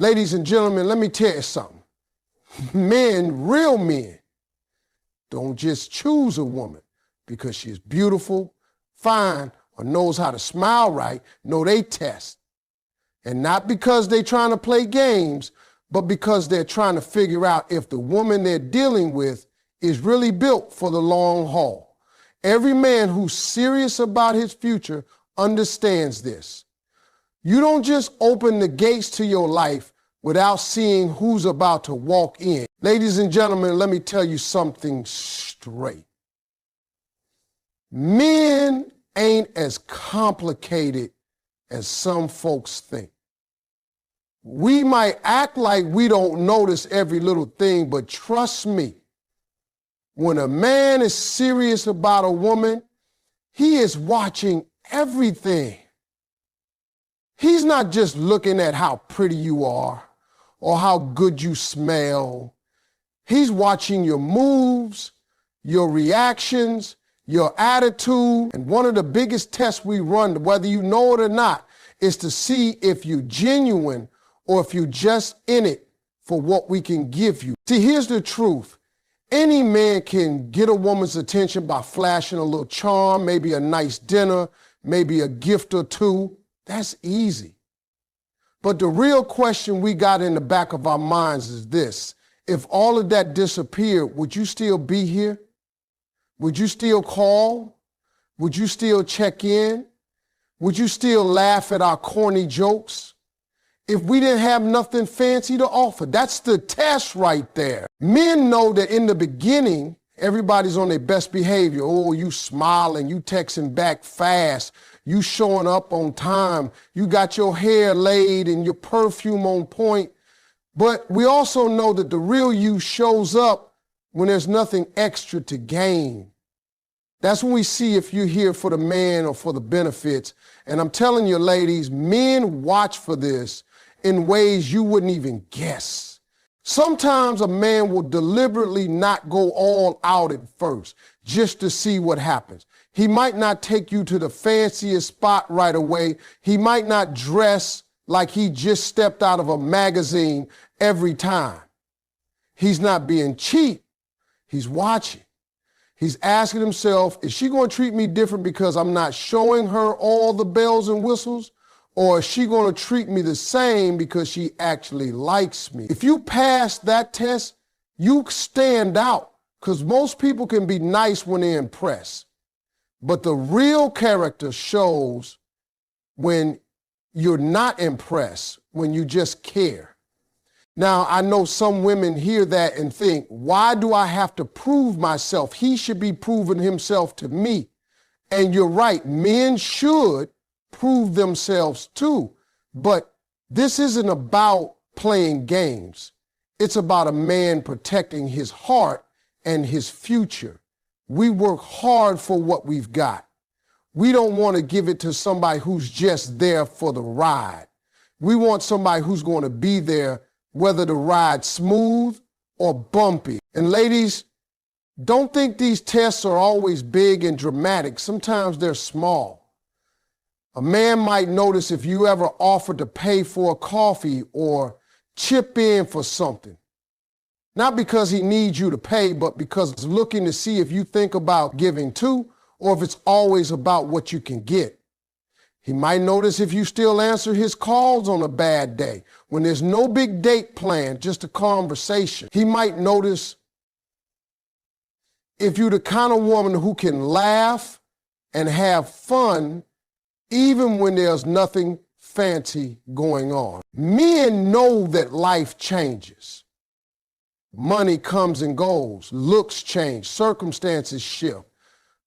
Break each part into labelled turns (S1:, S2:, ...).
S1: Ladies and gentlemen, let me tell you something. Men, real men, don't just choose a woman because she's beautiful, fine, or knows how to smile right. No, they test. And not because they're trying to play games, but because they're trying to figure out if the woman they're dealing with is really built for the long haul. Every man who's serious about his future understands this. You don't just open the gates to your life without seeing who's about to walk in. Ladies and gentlemen, let me tell you something straight. Men ain't as complicated as some folks think. We might act like we don't notice every little thing, but trust me, when a man is serious about a woman, he is watching everything. He's not just looking at how pretty you are or how good you smell. He's watching your moves, your reactions, your attitude. And one of the biggest tests we run, whether you know it or not, is to see if you're genuine or if you're just in it for what we can give you. See, here's the truth. Any man can get a woman's attention by flashing a little charm, maybe a nice dinner, maybe a gift or two. That's easy. But the real question we got in the back of our minds is this. If all of that disappeared, would you still be here? Would you still call? Would you still check in? Would you still laugh at our corny jokes? If we didn't have nothing fancy to offer, that's the test right there. Men know that in the beginning, everybody's on their best behavior. Oh, you smiling, you texting back fast, you showing up on time, you got your hair laid and your perfume on point. But we also know that the real you shows up when there's nothing extra to gain. That's when we see if you're here for the man or for the benefits. And I'm telling you, ladies, men watch for this in ways you wouldn't even guess. Sometimes a man will deliberately not go all out at first just to see what happens. He might not take you to the fanciest spot right away. He might not dress like he just stepped out of a magazine every time. He's not being cheap. He's watching. He's asking himself, is she going to treat me different because I'm not showing her all the bells and whistles? Or is she going to treat me the same because she actually likes me? If you pass that test, you stand out, because most people can be nice when they're impressed. But the real character shows when you're not impressed, when you just care. Now, I know some women hear that and think, why do I have to prove myself? He should be proving himself to me. And you're right, men should prove themselves too. But this isn't about playing games. It's about a man protecting his heart and his future. We work hard for what we've got. We don't want to give it to somebody who's just there for the ride. We want somebody who's going to be there whether the ride's smooth or bumpy. And ladies, don't think these tests are always big and dramatic. Sometimes they're small. A man might notice if you ever offer to pay for a coffee or chip in for something. Not because he needs you to pay, but because he's looking to see if you think about giving too, or if it's always about what you can get. He might notice if you still answer his calls on a bad day, when there's no big date planned, just a conversation. He might notice if you're the kind of woman who can laugh and have fun even when there's nothing fancy going on. Men know that life changes. Money comes and goes, looks change, circumstances shift.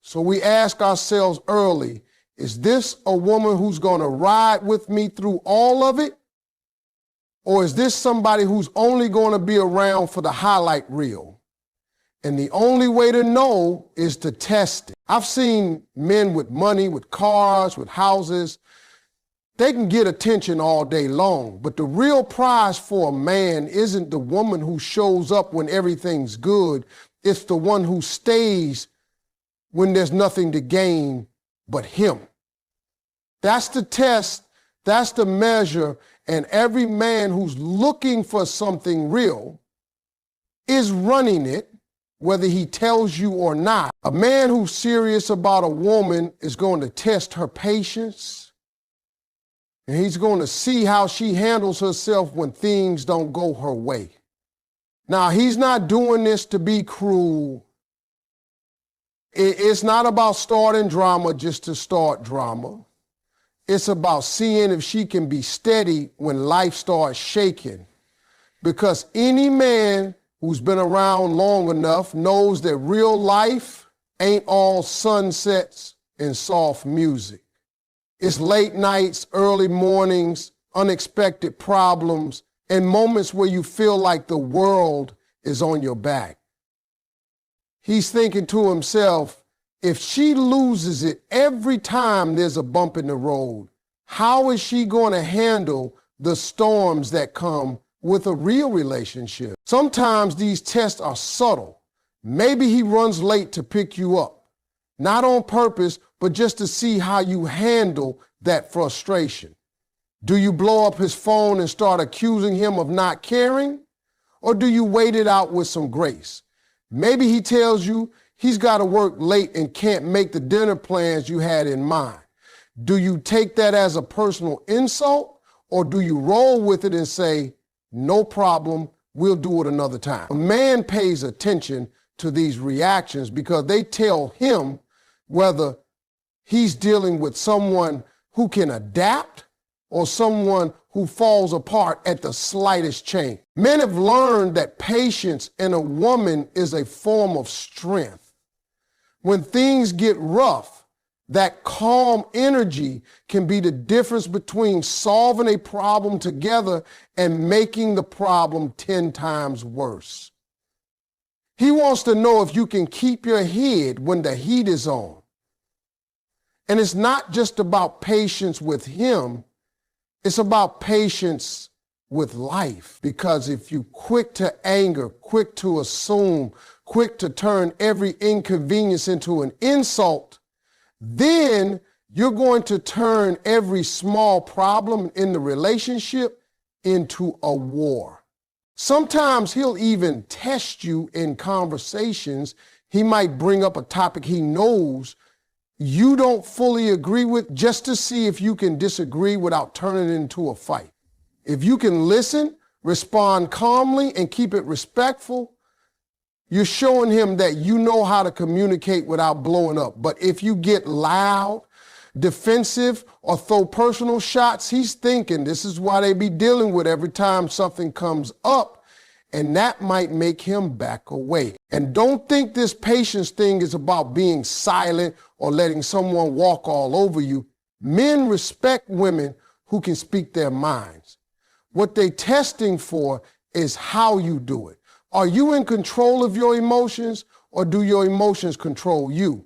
S1: So we ask ourselves early, is this a woman who's going to ride with me through all of it? Or is this somebody who's only going to be around for the highlight reel? And the only way to know is to test it. I've seen men with money, with cars, with houses. They can get attention all day long, but the real prize for a man isn't the woman who shows up when everything's good. It's the one who stays when there's nothing to gain but him. That's the test, that's the measure, And every man who's looking for something real is running it, whether he tells you or not. A man who's serious about a woman is going to test her patience, and he's going to see how she handles herself when things don't go her way. Now, he's not doing this to be cruel. It's not about starting drama just to start drama. It's about seeing if she can be steady when life starts shaking. Because any man who's been around long enough knows that real life ain't all sunsets and soft music. It's late nights, early mornings, unexpected problems, and moments where you feel like the world is on your back. He's thinking to himself, if she loses it every time there's a bump in the road, how is she going to handle the storms that come with a real relationship? Sometimes these tests are subtle. Maybe he runs late to pick you up, not on purpose, but just to see how you handle that frustration. Do you blow up his phone and start accusing him of not caring? Or do you wait it out with some grace? Maybe he tells you he's got to work late and can't make the dinner plans you had in mind. Do you take that as a personal insult, or do you roll with it and say, no problem, we'll do it another time? A man pays attention to these reactions because they tell him whether he's dealing with someone who can adapt or someone who falls apart at the slightest change. Men have learned that patience in a woman is a form of strength. When things get rough, that calm energy can be the difference between solving a problem together and making the problem 10 times worse. He wants to know if you can keep your head when the heat is on. And it's not just about patience with him, it's about patience with life. Because if you're quick to anger, quick to assume, quick to turn every inconvenience into an insult, then you're going to turn every small problem in the relationship into a war. Sometimes he'll even test you in conversations. He might bring up a topic he knows you don't fully agree with, just to see if you can disagree without turning it into a fight. If you can listen, respond calmly, and keep it respectful, you're showing him that you know how to communicate without blowing up. But if you get loud, defensive, or throw personal shots, he's thinking this is why they be dealing with every time something comes up, and that might make him back away. And don't think this patience thing is about being silent or letting someone walk all over you. Men respect women who can speak their minds. What they're testing for is how you do it. Are you in control of your emotions, or do your emotions control you?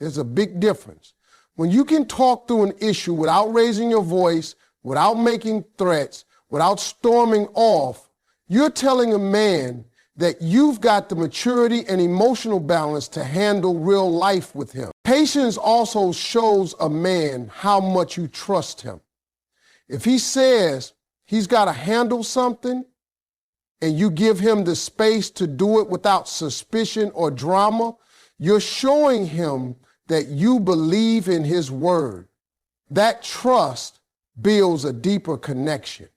S1: There's a big difference. When you can talk through an issue without raising your voice, without making threats, without storming off, you're telling a man that you've got the maturity and emotional balance to handle real life with him. Patience also shows a man how much you trust him. If he says he's got to handle something and you give him the space to do it without suspicion or drama, you're showing him that you believe in his word. That trust builds a deeper connection.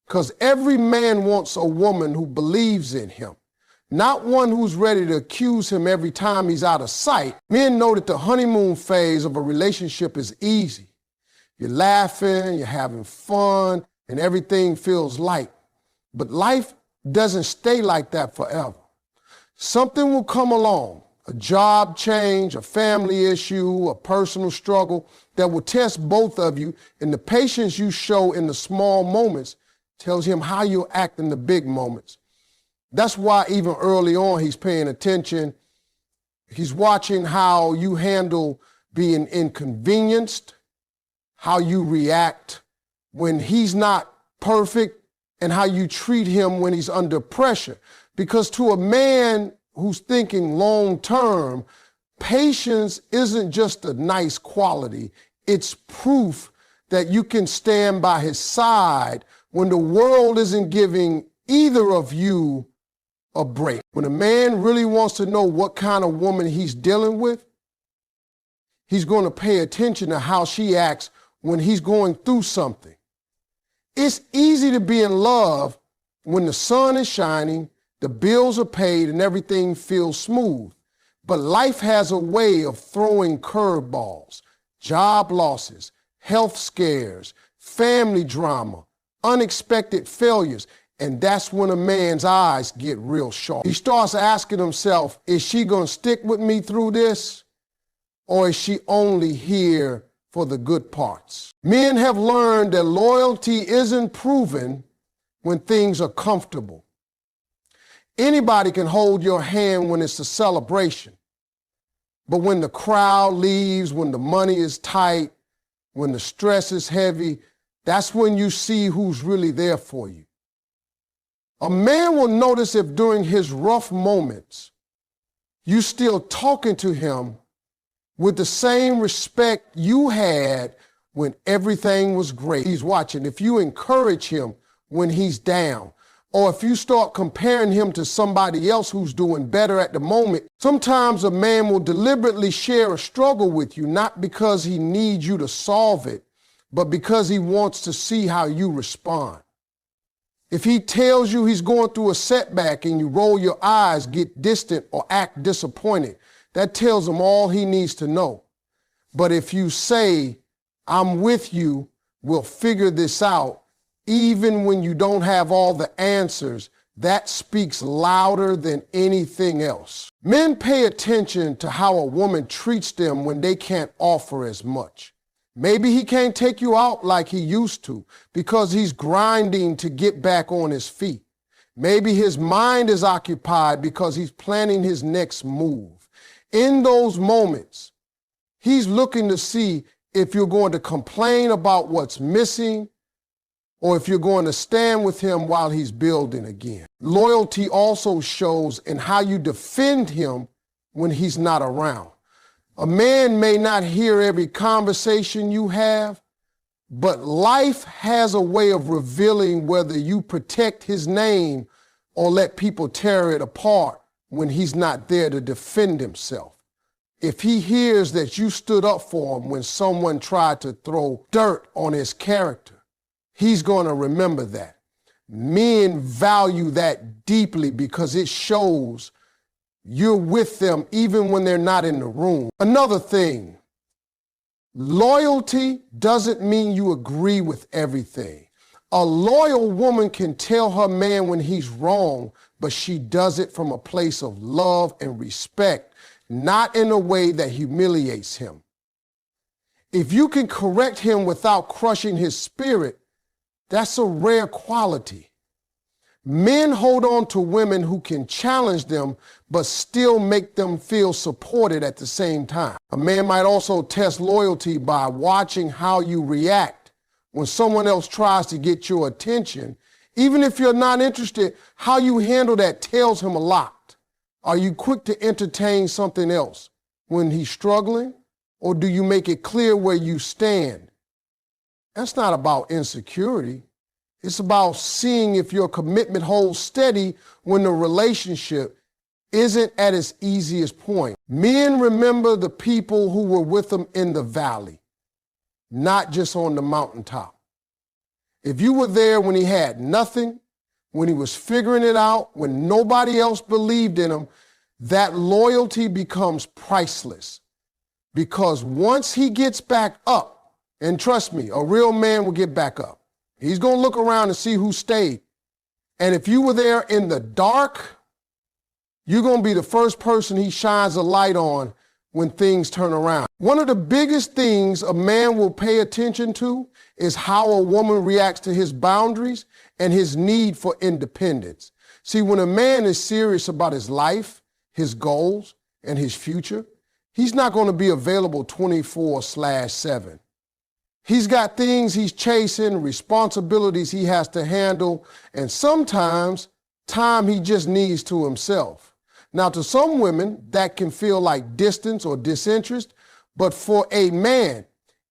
S1: Because every man wants a woman who believes in him, not one who's ready to accuse him every time he's out of sight. Men know that the honeymoon phase of a relationship is easy. You're laughing, you're having fun, and everything feels light. But life doesn't stay like that forever. Something will come along, a job change, a family issue, a personal struggle that will test both of you, and the patience you show in the small moments tells him how you'll act in the big moments. That's why even early on he's paying attention. He's watching how you handle being inconvenienced, how you react when he's not perfect, and how you treat him when he's under pressure. Because to a man who's thinking long term, patience isn't just a nice quality. It's proof that you can stand by his side when the world isn't giving either of you a break. When a man really wants to know what kind of woman he's dealing with, he's going to pay attention to how she acts when he's going through something. It's easy to be in love when the sun is shining, the bills are paid, and everything feels smooth. But life has a way of throwing curveballs, job losses, health scares, family drama, unexpected failures, and that's when a man's eyes get real sharp. He starts asking himself, is she going to stick with me through this, or is she only here for the good parts? Men have learned that loyalty isn't proven when things are comfortable. Anybody can hold your hand when it's a celebration, but when the crowd leaves, when the money is tight, when the stress is heavy, that's when you see who's really there for you. A man will notice if during his rough moments, you still talking to him with the same respect you had when everything was great. He's watching. If you encourage him when he's down, or if you start comparing him to somebody else who's doing better at the moment, sometimes a man will deliberately share a struggle with you, not because he needs you to solve it, but because he wants to see how you respond. If he tells you he's going through a setback and you roll your eyes, get distant, or act disappointed, that tells him all he needs to know. But if you say, I'm with you, we'll figure this out, even when you don't have all the answers, that speaks louder than anything else. Men pay attention to how a woman treats them when they can't offer as much. Maybe he can't take you out like he used to because he's grinding to get back on his feet. Maybe his mind is occupied because he's planning his next move. In those moments, he's looking to see if you're going to complain about what's missing or if you're going to stand with him while he's building again. Loyalty also shows in how you defend him when he's not around. A man may not hear every conversation you have, but life has a way of revealing whether you protect his name or let people tear it apart when he's not there to defend himself. If he hears that you stood up for him when someone tried to throw dirt on his character, he's going to remember that. Men value that deeply because it shows you're with them even when they're not in the room. Another thing, loyalty doesn't mean you agree with everything. A loyal woman can tell her man when he's wrong, but she does it from a place of love and respect, not in a way that humiliates him. If you can correct him without crushing his spirit, that's a rare quality. Men hold on to women who can challenge them, but still make them feel supported at the same time. A man might also test loyalty by watching how you react when someone else tries to get your attention. Even if you're not interested, how you handle that tells him a lot. Are you quick to entertain something else when he's struggling, or do you make it clear where you stand? That's not about insecurity. It's about seeing if your commitment holds steady when the relationship isn't at its easiest point. Men remember the people who were with them in the valley, not just on the mountaintop. If you were there when he had nothing, when he was figuring it out, when nobody else believed in him, that loyalty becomes priceless. Because once he gets back up, and trust me, a real man will get back up. He's going to look around and see who stayed. And if you were there in the dark, you're going to be the first person he shines a light on when things turn around. One of the biggest things a man will pay attention to is how a woman reacts to his boundaries and his need for independence. See, when a man is serious about his life, his goals, and his future, he's not going to be available 24/7. He's got things he's chasing, responsibilities he has to handle, and sometimes time he just needs to himself. Now, to some women, that can feel like distance or disinterest, but for a man,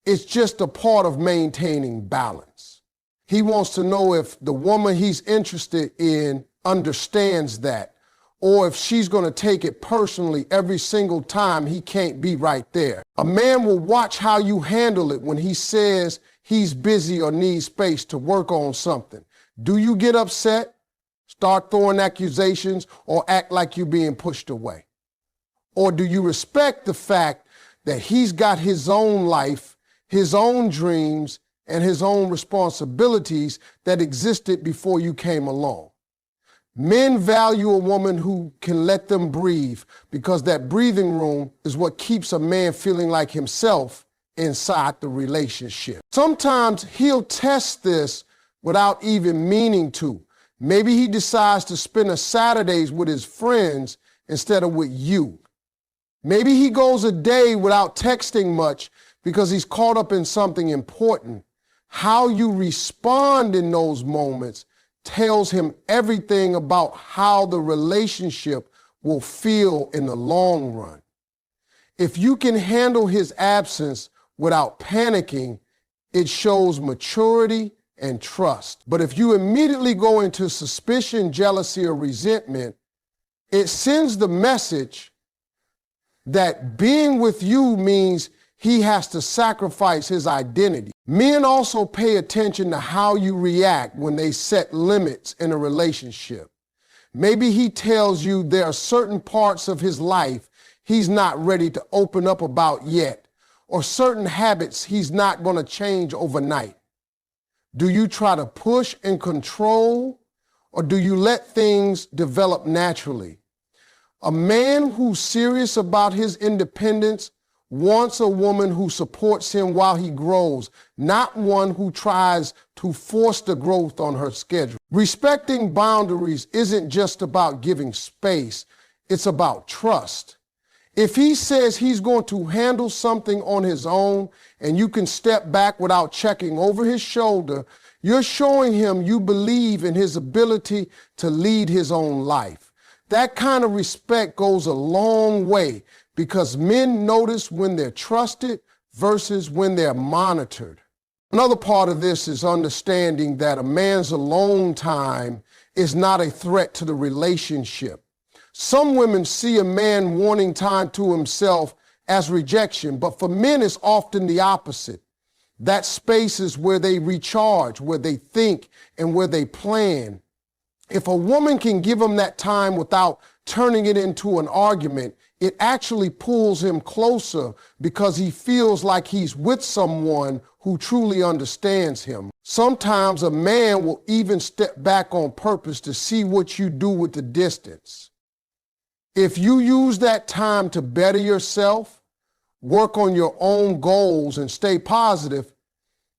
S1: it's just a part of maintaining balance. He wants to know if the woman he's interested in understands that, or if she's going to take it personally every single time he can't be right there. A man will watch how you handle it when he says he's busy or needs space to work on something. Do you get upset, start throwing accusations, or act like you're being pushed away? Or do you respect the fact that he's got his own life, his own dreams, and his own responsibilities that existed before you came along? Men value a woman who can let them breathe, because that breathing room is what keeps a man feeling like himself inside the relationship. Sometimes he'll test this without even meaning to. Maybe he decides to spend a Saturdays with his friends instead of with you. Maybe he goes a day without texting much because he's caught up in something important. How you respond in those moments tells him everything about how the relationship will feel in the long run. If you can handle his absence without panicking, it shows maturity and trust. But if you immediately go into suspicion, jealousy, or resentment, it sends the message that being with you means he has to sacrifice his identity. Men also pay attention to how you react when they set limits in a relationship. Maybe he tells you there are certain parts of his life he's not ready to open up about yet, or certain habits he's not going to change overnight. Do you try to push and control, or do you let things develop naturally? A man who's serious about his independence wants a woman who supports him while he grows, not one who tries to force the growth on her schedule. Respecting boundaries isn't just about giving space, it's about trust. If he says he's going to handle something on his own and you can step back without checking over his shoulder, you're showing him you believe in his ability to lead his own life. That kind of respect goes a long way, because men notice when they're trusted versus when they're monitored. Another part of this is understanding that a man's alone time is not a threat to the relationship. Some women see a man wanting time to himself as rejection, but for men it's often the opposite. That space is where they recharge, where they think, and where they plan. If a woman can give him that time without turning it into an argument, it actually pulls him closer because he feels like he's with someone who truly understands him. Sometimes a man will even step back on purpose to see what you do with the distance. If you use that time to better yourself, work on your own goals, and stay positive,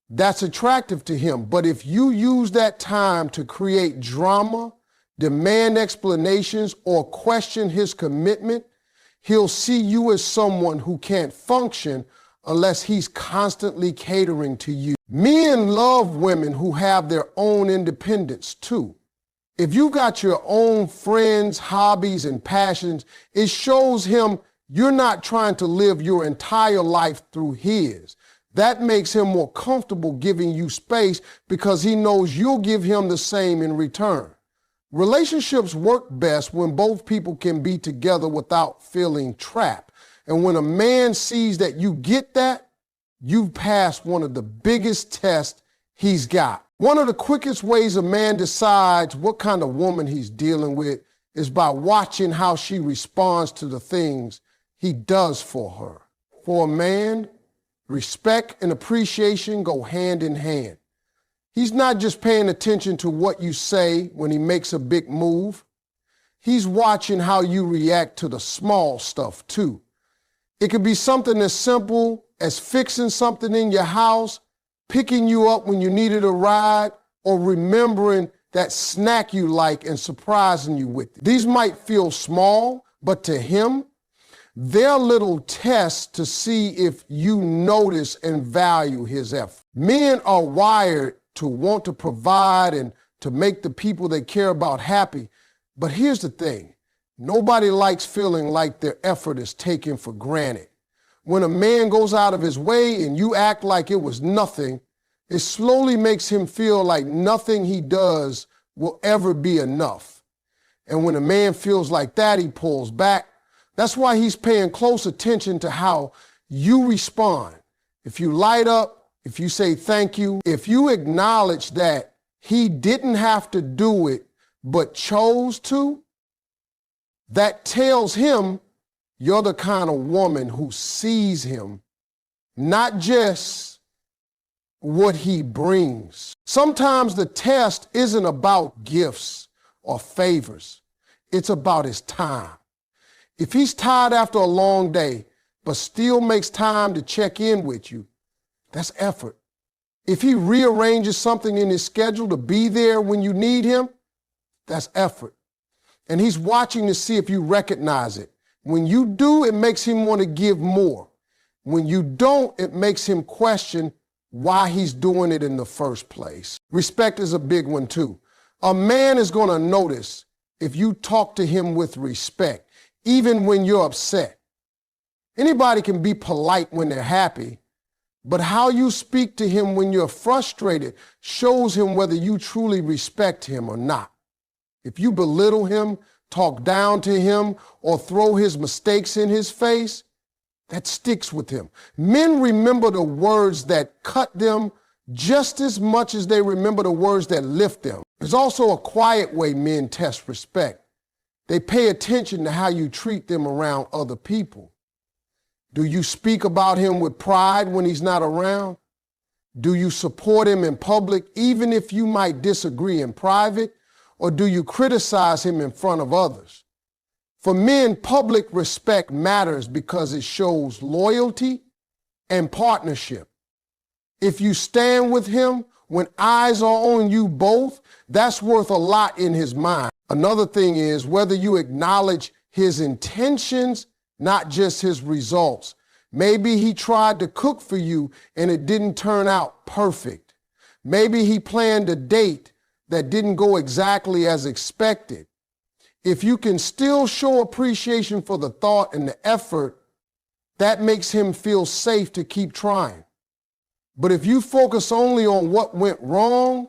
S1: that's attractive to him. But if you use that time to create drama, demand explanations, or question his commitment, he'll see you as someone who can't function unless he's constantly catering to you. Men love women who have their own independence too. If you got your own friends, hobbies, and passions, it shows him you're not trying to live your entire life through his. That makes him more comfortable giving you space because he knows you'll give him the same in return. Relationships work best when both people can be together without feeling trapped. And when a man sees that you get that, you've passed one of the biggest tests he's got. One of the quickest ways a man decides what kind of woman he's dealing with is by watching how she responds to the things he does for her. For a man, respect and appreciation go hand in hand. He's not just paying attention to what you say when he makes a big move. He's watching how you react to the small stuff too. It could be something as simple as fixing something in your house, picking you up when you needed a ride, or remembering that snack you like and surprising you with it. These might feel small, but to him, they're little tests to see if you notice and value his effort. Men are wired to want to provide and to make the people they care about happy. But here's the thing. Nobody likes feeling like their effort is taken for granted. When a man goes out of his way and you act like it was nothing, It slowly makes him feel like nothing he does will ever be enough. And when a man feels like that, he pulls back. That's why he's paying close attention to how you respond. If you light up, if you say thank you, if you acknowledge that he didn't have to do it but chose to, that tells him you're the kind of woman who sees him, not just what he brings. Sometimes the test isn't about gifts or favors. It's about his time. If he's tired after a long day, but still makes time to check in with you, that's effort. If he rearranges something in his schedule to be there when you need him, that's effort. And he's watching to see if you recognize it. When you do, it makes him want to give more. When you don't, it makes him question why he's doing it in the first place. Respect is a big one too. A man is going to notice if you talk to him with respect, even when you're upset. Anybody can be polite when they're happy, but how you speak to him when you're frustrated shows him whether you truly respect him or not. If you belittle him, talk down to him, or throw his mistakes in his face, that sticks with him. Men remember the words that cut them just as much as they remember the words that lift them. There's also a quiet way men test respect. They pay attention to how you treat them around other people. Do you speak about him with pride when he's not around? Do you support him in public even if you might disagree in private? Or do you criticize him in front of others? For men, public respect matters because it shows loyalty and partnership. If you stand with him when eyes are on you both, that's worth a lot in his mind. Another thing is whether you acknowledge his intentions, not just his results. Maybe he tried to cook for you and it didn't turn out perfect. Maybe he planned a date that didn't go exactly as expected. If you can still show appreciation for the thought and the effort, that makes him feel safe to keep trying. But if you focus only on what went wrong,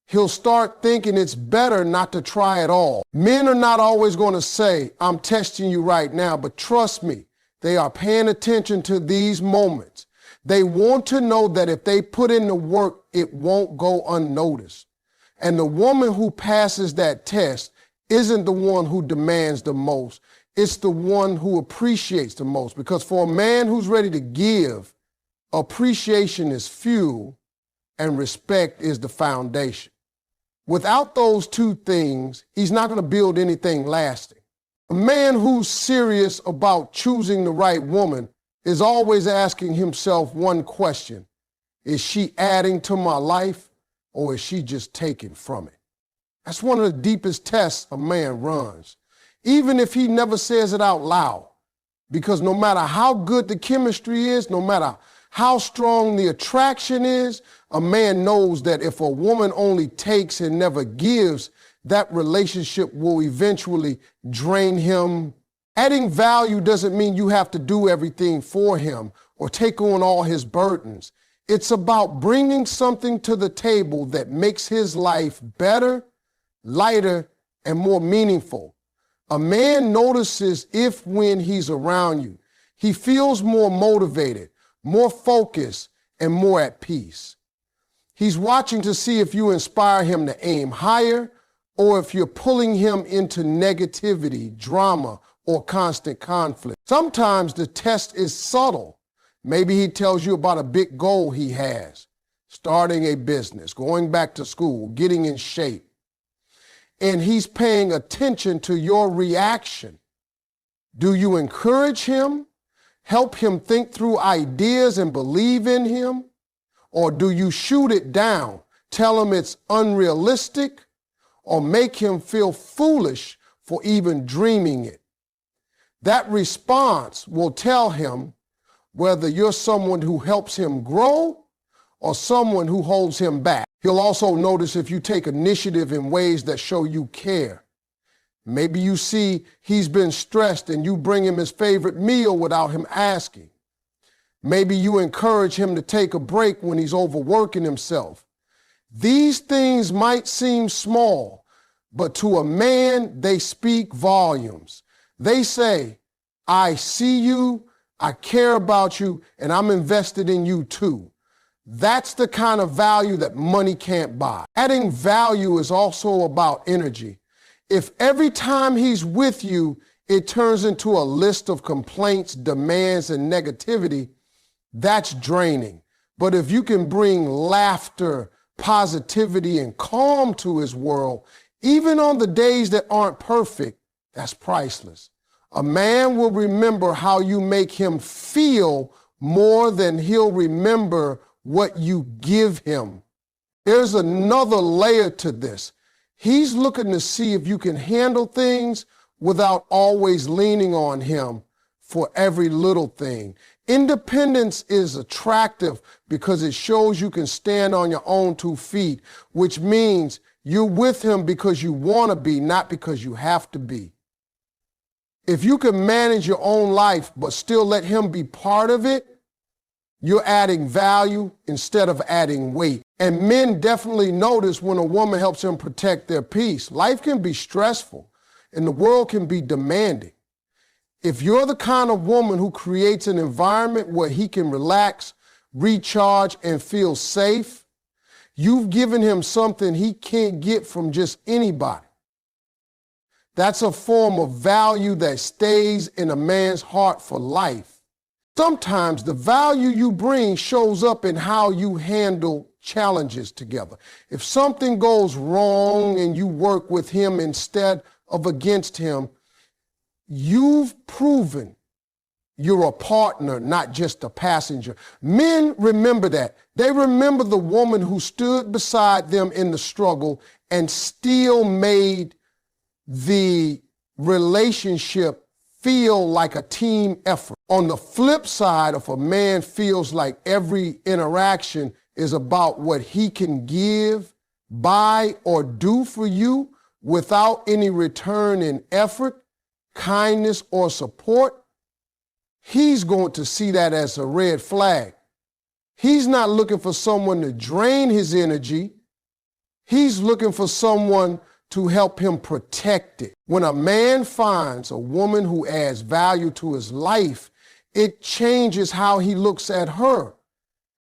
S1: he'll start thinking it's better not to try at all. Men are not always going to say, I'm testing you right now, but trust me, they are paying attention to these moments. They want to know that if they put in the work, it won't go unnoticed. And the woman who passes that test isn't the one who demands the most. It's the one who appreciates the most. Because for a man who's ready to give, appreciation is fuel and respect is the foundation. Without those two things, he's not going to build anything lasting. A man who's serious about choosing the right woman is always asking himself one question. Is she adding to my life or is she just taking from it? That's one of the deepest tests a man runs, even if he never says it out loud. Because no matter how good the chemistry is, no matter how strong the attraction is, a man knows that if a woman only takes and never gives, that relationship will eventually drain him. Adding value doesn't mean you have to do everything for him or take on all his burdens. It's about bringing something to the table that makes his life better, lighter, and more meaningful. A man notices if when he's around you, he feels more motivated, more focused, and more at peace. He's watching to see if you inspire him to aim higher or if you're pulling him into negativity, drama, or constant conflict. Sometimes the test is subtle. Maybe he tells you about a big goal he has, starting a business, going back to school, getting in shape. And he's paying attention to your reaction. Do you encourage him, help him think through ideas and believe in him? Or do you shoot it down, tell him it's unrealistic, or make him feel foolish for even dreaming it? That response will tell him whether you're someone who helps him grow or someone who holds him back. He'll also notice if you take initiative in ways that show you care. Maybe you see he's been stressed and you bring him his favorite meal without him asking. Maybe you encourage him to take a break when he's overworking himself. These things might seem small, but to a man, they speak volumes. They say, I see you, I care about you, and I'm invested in you too. That's the kind of value that money can't buy. Adding value is also about energy. If every time he's with you, it turns into a list of complaints, demands, and negativity, that's draining. But if you can bring laughter, positivity, and calm to his world, even on the days that aren't perfect, that's priceless. A man will remember how you make him feel more than he'll remember what you give him. There's another layer to this. He's looking to see if you can handle things without always leaning on him for every little thing. Independence is attractive because it shows you can stand on your own 2 feet, which means you're with him because you want to be, not because you have to be. If you can manage your own life but still let him be part of it, you're adding value instead of adding weight. And men definitely notice when a woman helps them protect their peace. Life can be stressful and the world can be demanding. If you're the kind of woman who creates an environment where he can relax, recharge, and feel safe, you've given him something he can't get from just anybody. That's a form of value that stays in a man's heart for life. Sometimes the value you bring shows up in how you handle challenges together. If something goes wrong and you work with him instead of against him, you've proven you're a partner, not just a passenger. Men remember that. They remember the woman who stood beside them in the struggle and still made the relationship feel like a team effort. On the flip side, if a man feels like every interaction is about what he can give, buy, or do for you without any return in effort, kindness, or support, he's going to see that as a red flag. He's not looking for someone to drain his energy. He's looking for someone to help him protect it. When a man finds a woman who adds value to his life, it changes how he looks at her.